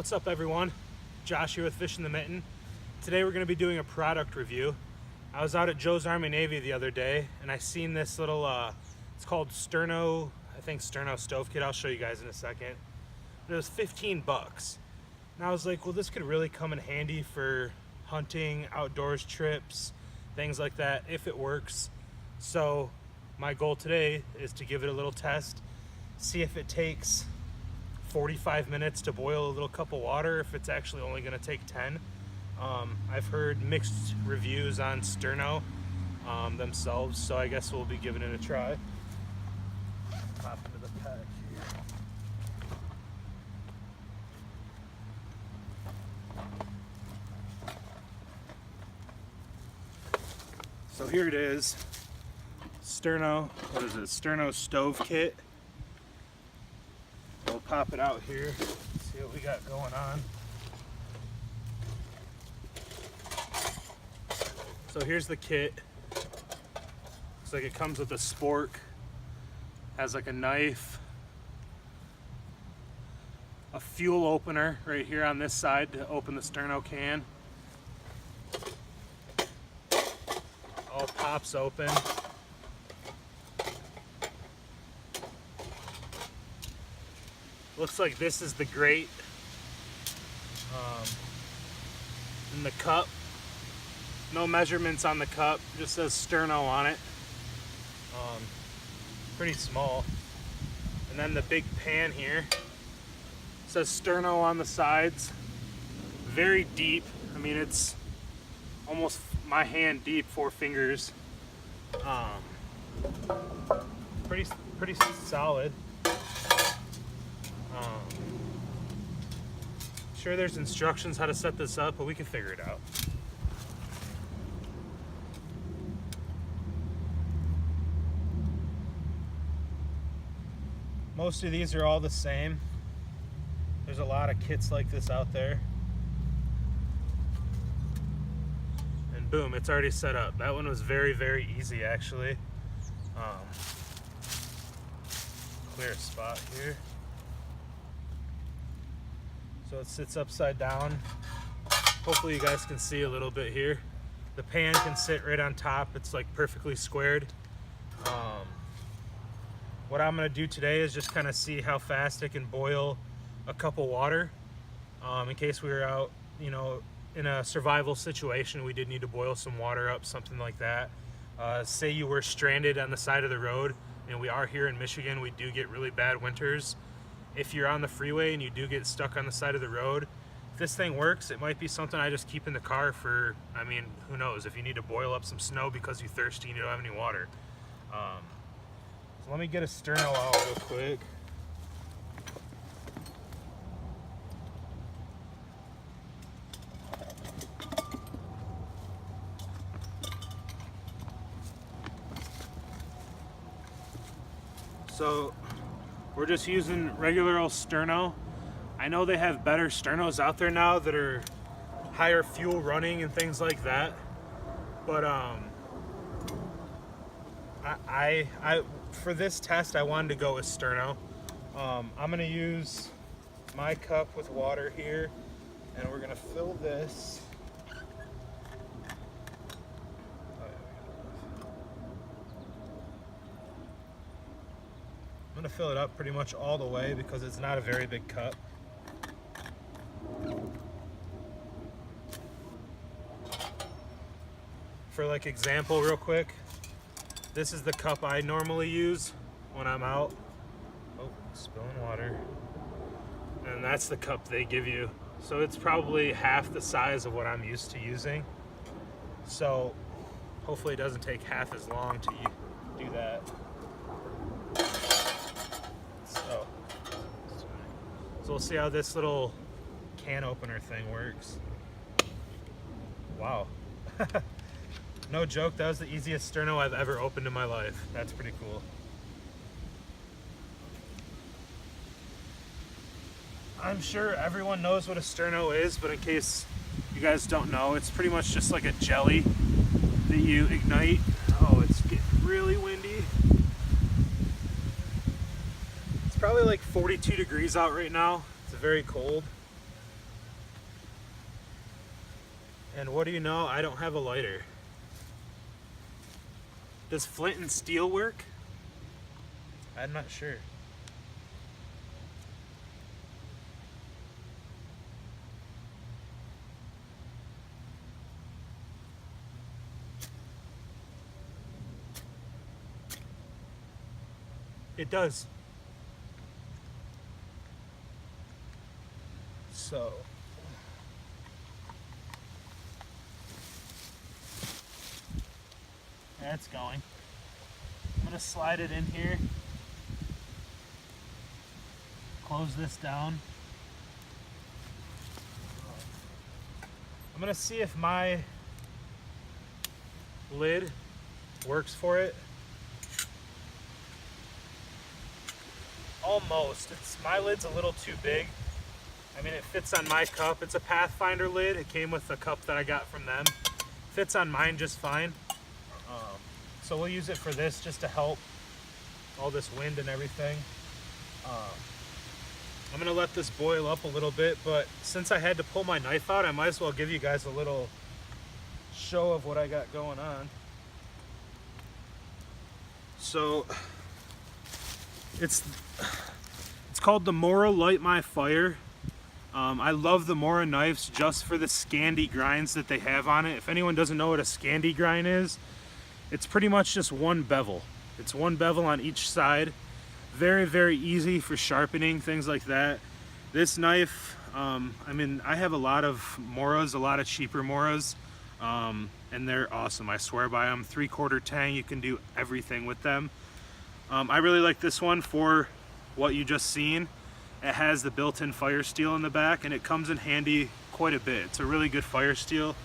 What's up, everyone? Josh here with Fishing the Mitten. Today we're going to be doing a product review. I was out at Joe's Army Navy the other day and I seen this little, it's called Sterno, I think Sterno stove kit. I'll show you guys in a second. But it was 15 bucks. And I was like, well, this could really come in handy for hunting, outdoors trips, things like that, if it works. So my goal today is to give it a little test, see if it takes 45 minutes to boil a little cup of water, if it's actually only going to take 10. I've heard mixed reviews on Sterno themselves, so I guess we'll be giving it a try. Pop into the pack here. So here it is, Sterno, what is it, Sterno stove kit. We'll pop it out here, see what we got going on. So here's the kit. Looks like it comes with a spork, has like a knife, a fuel opener right here on this side to open the Sterno can. All pops open. Looks like this is the grate in the cup. No measurements on the cup, just says Sterno on it. Pretty small. And then the big pan here says Sterno on the sides. Very deep. I mean, it's almost my hand deep, 4 fingers. Pretty solid. Sure, there's instructions how to set this up, but we can figure it out. Most of these are all the same. There's a lot of kits like this out there. And boom, it's already set up. That one was very, very easy, actually. Clear spot here. So it sits upside down. Hopefully you guys can see a little bit here. The pan can sit right on top. It's like perfectly squared. What I'm gonna do today is just kind of see how fast it can boil a cup of water. In case we were out, you know, in a survival situation, we did need to boil some water up, something like that. Say you were stranded on the side of the road, and we are here in Michigan, we do get really bad winters. If you're on the freeway and you do get stuck on the side of the road, if this thing works, it might be something I just keep in the car for, I mean, who knows, if you need to boil up some snow because you're thirsty and you don't have any water. So let me get a Sterno out real quick. So we're just using regular old Sterno. I know they have better Sternos out there now that are higher fuel running and things like that. But I for this test I wanted to go with Sterno. I'm gonna use my cup with water here, and we're gonna fill this. I'm gonna fill it up pretty much all the way because it's not a very big cup. For like example, real quick, this is the cup I normally use when I'm out. Oh, spilling water. And that's the cup they give you. So it's probably half the size of what I'm used to using. So hopefully it doesn't take half as long to do that. So we'll see how this little can opener thing works. Wow. No joke, that was the easiest Sterno I've ever opened in my life. That's pretty cool. I'm sure everyone knows what a Sterno is, but in case you guys don't know, it's pretty much just like a jelly that you ignite. Oh, it's getting really windy. It's probably like 42 degrees out right now. It's very cold. And what do you know? I don't have a lighter. Does flint and steel work? I'm not sure. It does. So that's going. I'm gonna slide it in here. Close this down. I'm gonna see if my lid works for it. Almost. My lid's a little too big. I mean, it fits on my cup. It's a Pathfinder lid. It came with the cup that I got from them. Fits on mine just fine. So we'll use it for this just to help all this wind and everything. I'm gonna let this boil up a little bit, but since I had to pull my knife out, I might as well give you guys a little show of what I got going on. So it's called the Mora Light My Fire. I love the Mora knives just for the Scandi grinds that they have on it. If anyone doesn't know what a Scandi grind is, it's pretty much just one bevel. It's one bevel on each side. Very, very easy for sharpening, things like that. This knife, I mean, I have a lot of Moras, a lot of cheaper Moras, and they're awesome. I swear by them. 3/4 tang, you can do everything with them. I really like this one for what you just seen. It has the built-in fire steel in the back, and it comes in handy quite a bit. It's a really good fire steel.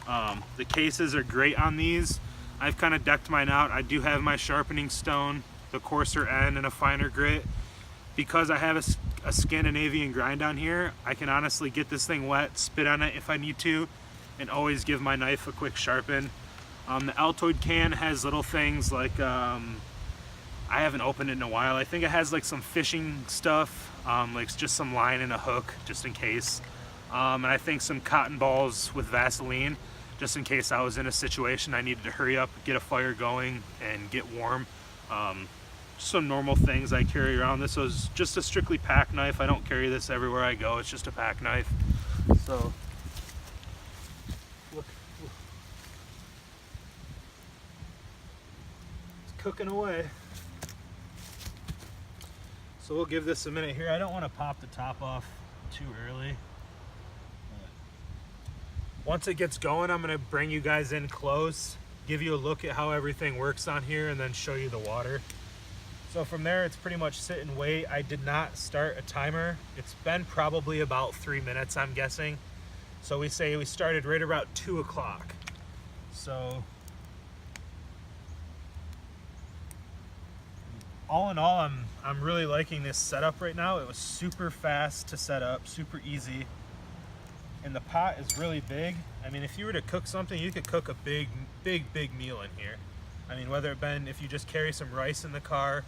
The cases are great on these. I've kind of decked mine out. I do have my sharpening stone, the coarser end, and a finer grit. Because I have a Scandinavian grind on here, I can honestly get this thing wet, spit on it if I need to, and always give my knife a quick sharpen. The Altoid can has little things like, I haven't opened it in a while. I think it has like some fishing stuff, like just some line and a hook, just in case. And I think some cotton balls with Vaseline, just in case I was in a situation I needed to hurry up, get a fire going, and get warm. Some normal things I carry around. This was just a strictly pack knife. I don't carry this everywhere I go. It's just a pack knife. So, look. It's cooking away. So we'll give this a minute here. I don't want to pop the top off too early. Once it gets going, I'm going to bring you guys in close, give you a look at how everything works on here, and then show you the water. So from there, it's pretty much sit and wait. I did not start a timer. It's been probably about 3 minutes, I'm guessing. So we say we started right about 2 o'clock. So all in all, I'm really liking this setup right now. It was super fast to set up, super easy. And the pot is really big. I mean, if you were to cook something, you could cook a big meal in here. I mean, whether it been if you just carry some rice in the car,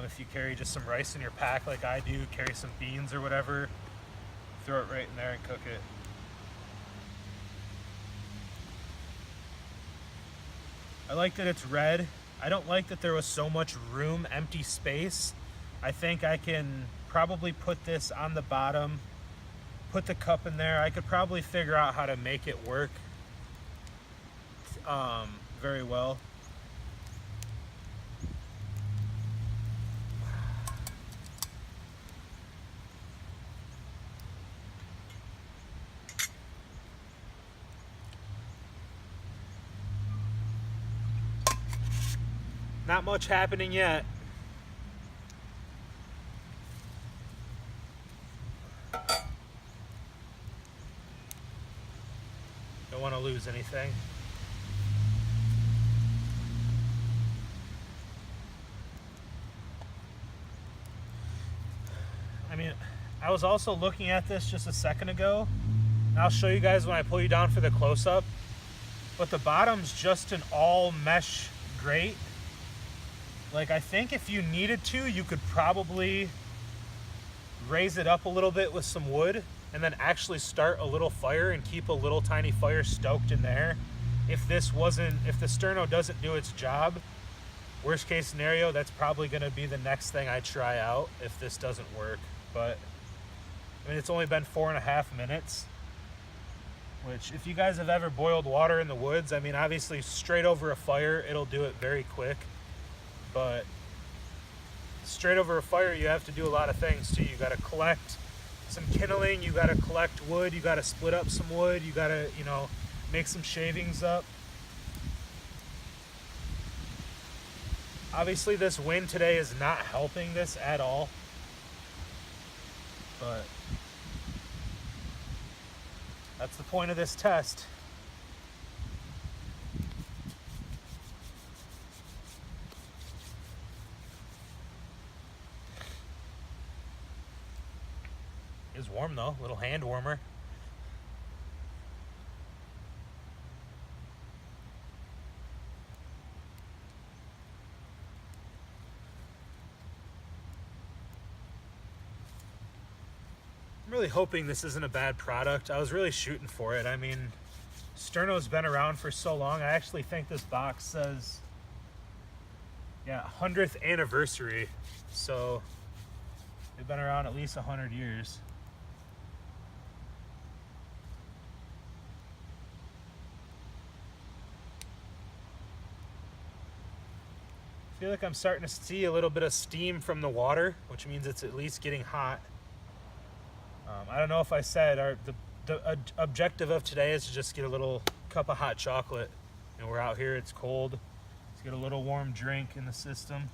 if you carry just some rice in your pack like I do, carry some beans or whatever, throw it right in there and cook it. I like that it's red. I don't like that there was so much room, empty space. I think I can probably put this on the bottom, put the cup in there. I could probably figure out how to make it work very well. Not much happening yet. Don't want to lose anything. I mean, I was also looking at this just a second ago, and I'll show you guys when I pull you down for the close-up, but the bottom's just an all mesh grate. Like, I think if you needed to, you could probably raise it up a little bit with some wood and then actually start a little fire and keep a little tiny fire stoked in there. If the Sterno doesn't do its job, worst case scenario, that's probably going to be the next thing I try out if this doesn't work. But I mean, it's only been 4.5 minutes, which if you guys have ever boiled water in the woods, I mean, obviously straight over a fire, it'll do it very quick. But straight over a fire, you have to do a lot of things too. You got to collect some kindling, you got to collect wood, you got to split up some wood, you got to, make some shavings up. Obviously this wind today is not helping this at all, but that's the point of this test. It's warm though, a little hand warmer. I'm really hoping this isn't a bad product. I was really shooting for it. I mean, Sterno's been around for so long. I actually think this box says, 100th anniversary. So they've been around at least 100 years. I feel like I'm starting to see a little bit of steam from the water, which means it's at least getting hot. I don't know if I said the objective of today is to just get a little cup of hot chocolate. We're out here, it's cold. Let's get a little warm drink in the system.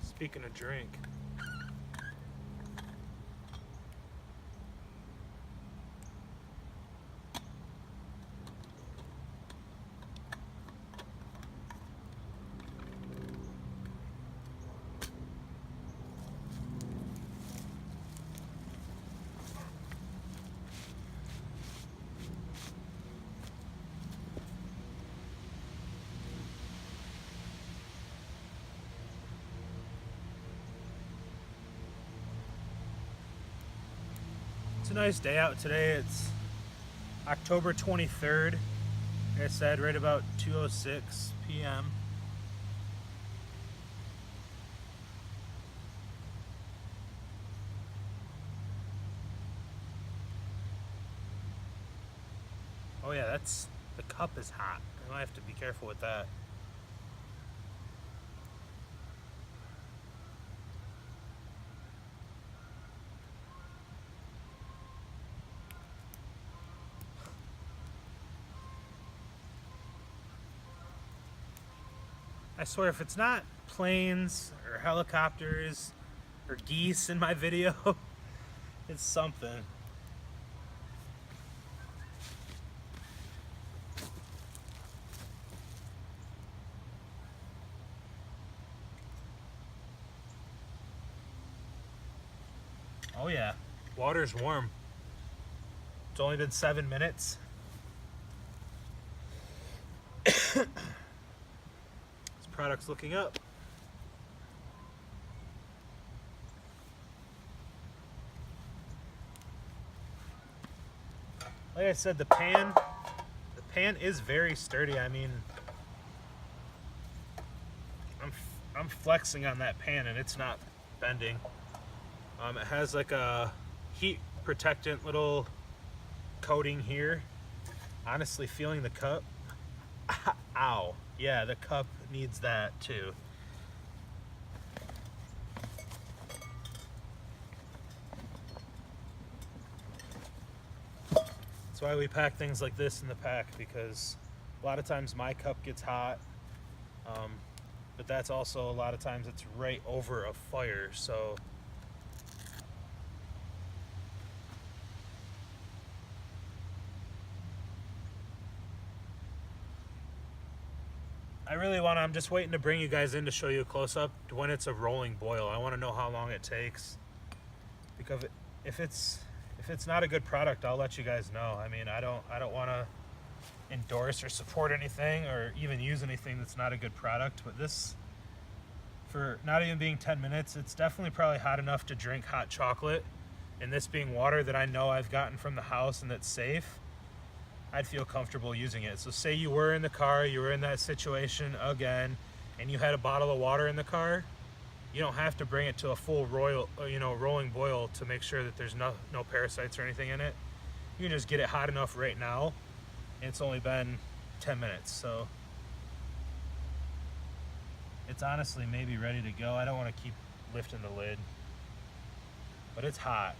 Speaking of drink, it's a nice day out today. It's October 23rd. Like I said, right about 2:06 p.m. Oh yeah, the cup is hot. I might have to be careful with that. I swear, if it's not planes or helicopters or geese in my video, it's something. Oh yeah, water's warm. It's only been 7 minutes. This product's looking up. Like I said, the pan is very sturdy. I mean, I'm flexing on that pan and it's not bending. It has like a heat protectant little coating here. Honestly, feeling the cup. Ow. Yeah, the cup needs that too. That's why we pack things like this in the pack, because a lot of times my cup gets hot, but that's also a lot of times it's right over a fire, so I'm just waiting to bring you guys in to show you a close-up when it's a rolling boil. I want to know how long it takes, because if it's not a good product, I'll let you guys know. I mean, I don't want to endorse or support anything or even use anything that's not a good product, but this, for not even being 10 minutes, it's definitely probably hot enough to drink hot chocolate. And this being water that I know I've gotten from the house and that's safe, I'd feel comfortable using it. So say you were in the car, you were in that situation again, and you had a bottle of water in the car, you don't have to bring it to a full rolling boil to make sure that there's no parasites or anything in it. You can just get it hot enough right now, and it's only been 10 minutes. So it's honestly maybe ready to go. I don't want to keep lifting the lid, but it's hot.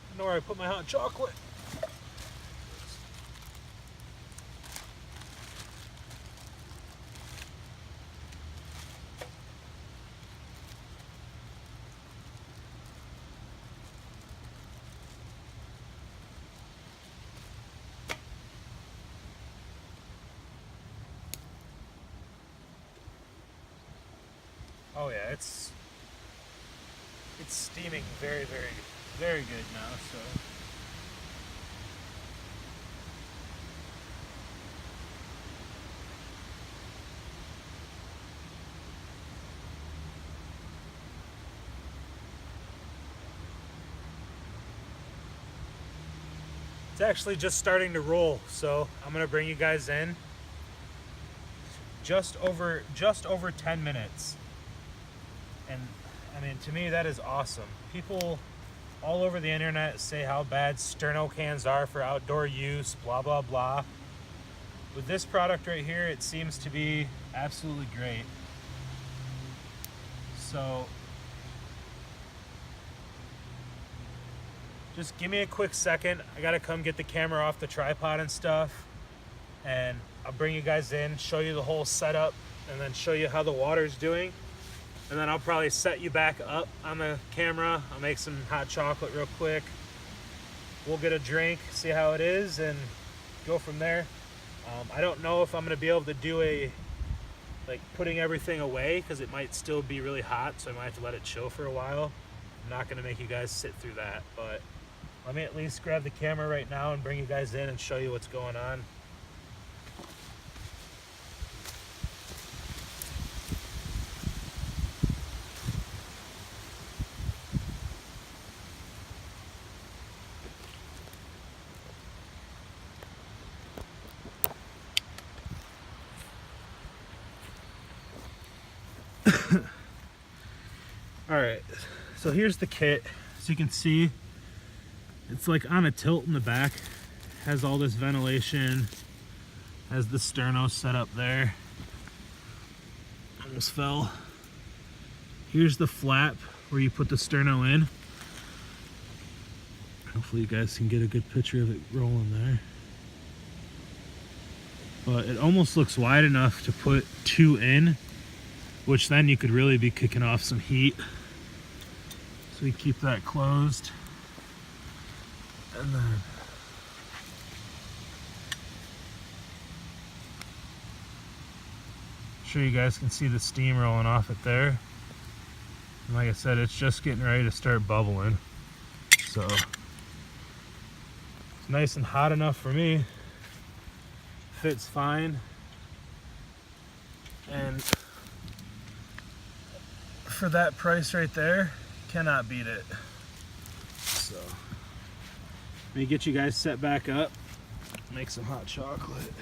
I know where I put my hot chocolate. Oh yeah, it's steaming very, very, very good now, so. It's actually just starting to roll, so I'm gonna bring you guys in. Just over 10 minutes. And I mean, to me, that is awesome. People all over the internet say how bad Sterno cans are for outdoor use, blah, blah, blah. With this product right here, it seems to be absolutely great. So just give me a quick second. I gotta come get the camera off the tripod and stuff, and I'll bring you guys in, show you the whole setup, and then show you how the water's doing. And then I'll probably set you back up on the camera. I'll make some hot chocolate real quick. We'll get a drink, see how it is, and go from there. I don't know if I'm gonna be able to do like putting everything away, because it might still be really hot, so I might have to let it chill for a while. I'm not gonna make you guys sit through that, but let me at least grab the camera right now and bring you guys in and show you what's going on. All right, so here's the kit. As you can see, it's like on a tilt in the back, has all this ventilation, has the Sterno set up there. Almost fell. Here's the flap where you put the Sterno in. Hopefully you guys can get a good picture of it rolling there. But it almost looks wide enough to put 2 in, which then you could really be kicking off some heat. So we keep that closed. And then sure you guys can see the steam rolling off it there. And like I said, it's just getting ready to start bubbling. So it's nice and hot enough for me. Fits fine. And for that price right there, cannot beat it. So let me get you guys set back up, make some hot chocolate.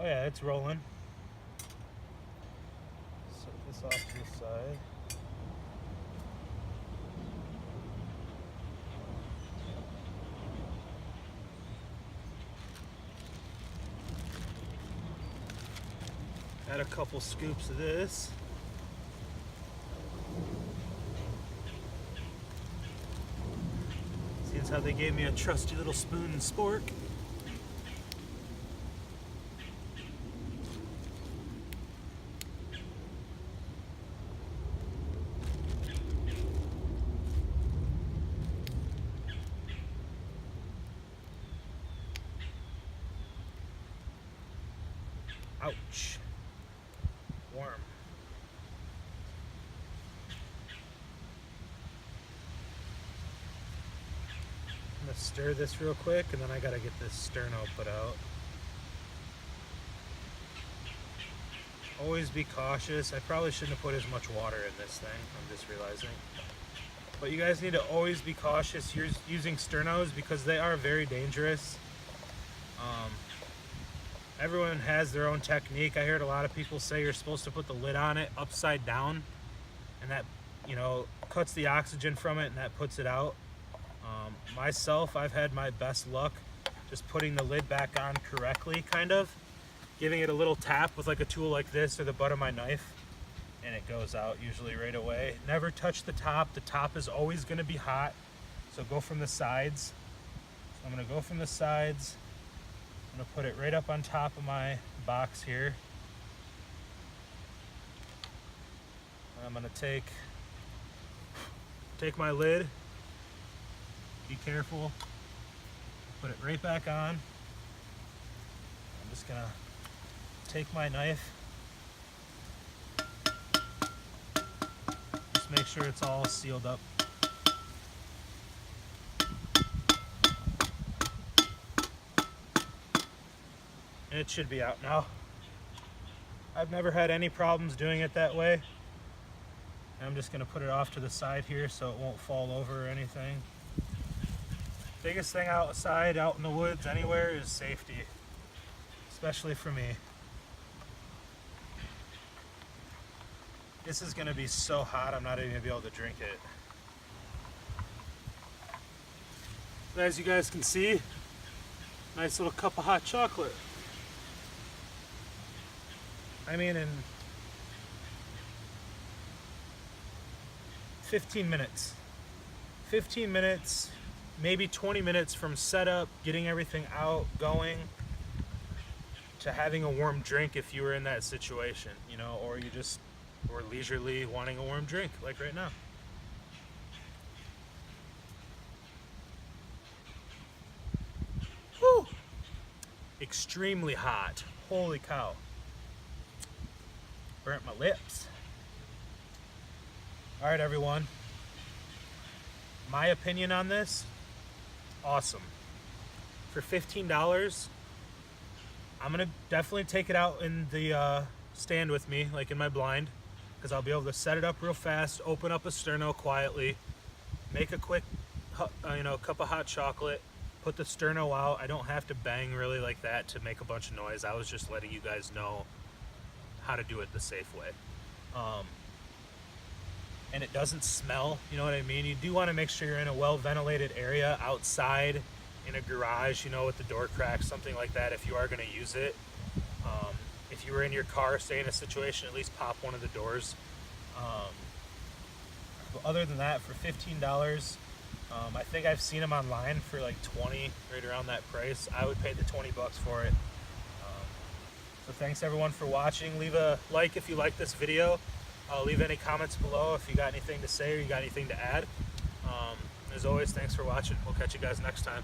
Oh yeah, it's rolling. Set this off to the side. Add a couple scoops of this. Seems how they gave me a trusty little spoon and spork. Ouch. Warm. I'm gonna stir this real quick and then I gotta get this sterno put out. Always be cautious. I probably shouldn't have put as much water in this thing, I'm just realizing. But you guys need to always be cautious using sternos because they are very dangerous. Everyone has their own technique. I heard a lot of people say you're supposed to put the lid on it upside down, and that, you know, cuts the oxygen from it and that puts it out. Myself, I've had my best luck just putting the lid back on correctly, kind of giving it a little tap with like a tool like this or the butt of my knife, and it goes out usually right away. Never touch the top. The top is always going to be hot, so go from the sides. So I'm going to go from the sides. I'm going to put it right up on top of my box here. I'm going to take my lid, be careful, put it right back on. I'm just going to take my knife, just make sure it's all sealed up. And it should be out now. I've never had any problems doing it that way. I'm just gonna put it off to the side here so it won't fall over or anything. Biggest thing outside, out in the woods, anywhere, is safety, especially for me. This is gonna be so hot, I'm not even gonna be able to drink it. But as you guys can see, nice little cup of hot chocolate. I mean, in 15 minutes, maybe 20 minutes from setup, getting everything out, going, to having a warm drink if you were in that situation, you know, or you just were leisurely wanting a warm drink, like right now. Whew! Extremely hot. Holy cow. Burnt my lips. All right, everyone. My opinion on this, awesome. For $15, I'm gonna definitely take it out in the stand with me, like in my blind, because I'll be able to set it up real fast, open up a sterno quietly, make a quick, cup of hot chocolate, put the sterno out. I don't have to bang really like that to make a bunch of noise. I was just letting you guys know how to do it the safe way. And it doesn't smell, you know what I mean? You do want to make sure you're in a well-ventilated area outside, in a garage, you know, with the door cracks, something like that, if you are going to use it. If you were in your car, say in a situation, at least pop one of the doors. But other than that, for $15, I think I've seen them online for like 20, right around that price. I would pay the 20 bucks for it. So thanks everyone for watching. Leave a like if you like this video. Leave any comments below if you got anything to say or you got anything to add. As always, thanks for watching. We'll catch you guys next time.